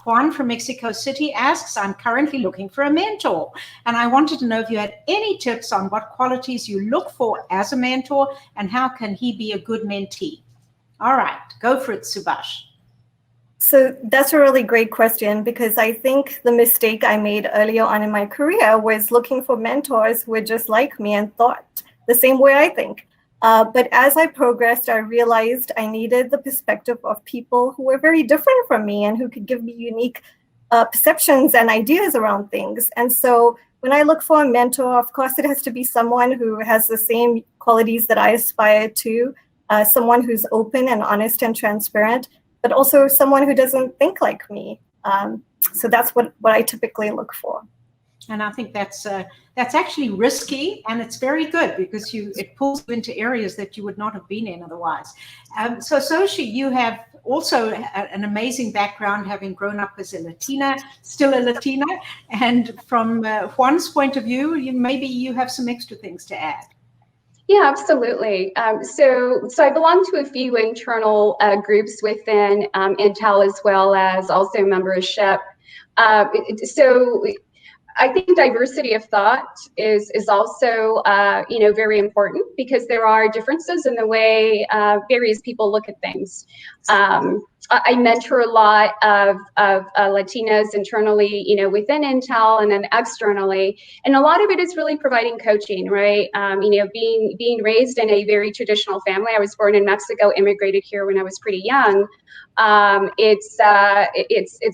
Juan from Mexico City asks, I'm currently looking for a mentor, and I wanted to know if you had any tips on what qualities you look for as a mentor and how can he be a good mentee. All right, go for it, Subhash. So that's a really great question, because I think the mistake I made earlier on in my career was looking for mentors who were just like me and thought the same way I think. But as I progressed, I realized I needed the perspective of people who were very different from me and who could give me unique perceptions and ideas around things. And so when I look for a mentor, of course, it has to be someone who has the same qualities that I aspire to, someone who's open and honest and transparent, but also someone who doesn't think like me. So that's what I typically look for. And I think that's actually risky, and it's very good because it pulls you into areas that you would not have been in otherwise. So Soshi, you have also an amazing background, having grown up as a Latina, still a Latina. And from Juan's point of view, maybe you have some extra things to add. Yeah, absolutely. So I belong to a few internal groups within Intel, as well as also membership. So I think diversity of thought is also very important, because there are differences in the way various people look at things. I mentor a lot of Latinas internally, within Intel, and then externally, and a lot of it is really providing coaching, right? Being raised in a very traditional family. I was born in Mexico, immigrated here when I was pretty young. It's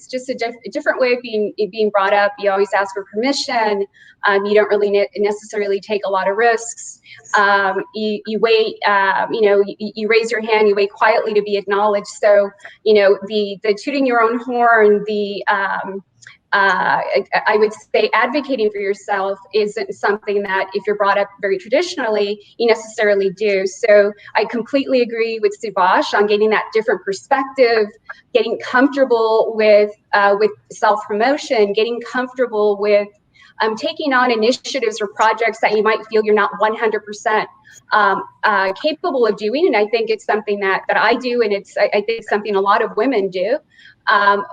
just a different way of being brought up. You always ask for permission. You don't really necessarily take a lot of risks. You wait. You raise your hand. You wait quietly to be acknowledged. So the tooting your own horn, I would say advocating for yourself isn't something that, if you're brought up very traditionally, you necessarily do. So I completely agree with Subhash on getting that different perspective, getting comfortable with self-promotion, getting comfortable with taking on initiatives or projects that you might feel you're not 100% capable of doing. And I think it's something that I do, and I think it's something a lot of women do.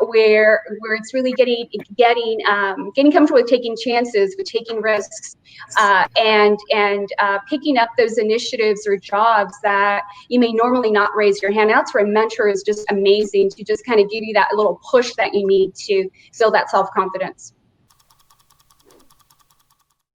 Where it's really getting comfortable with taking chances, with taking risks, and picking up those initiatives or jobs that you may normally not raise your hand. That's where a mentor is just amazing, to just kind of give you that little push that you need to build that self-confidence.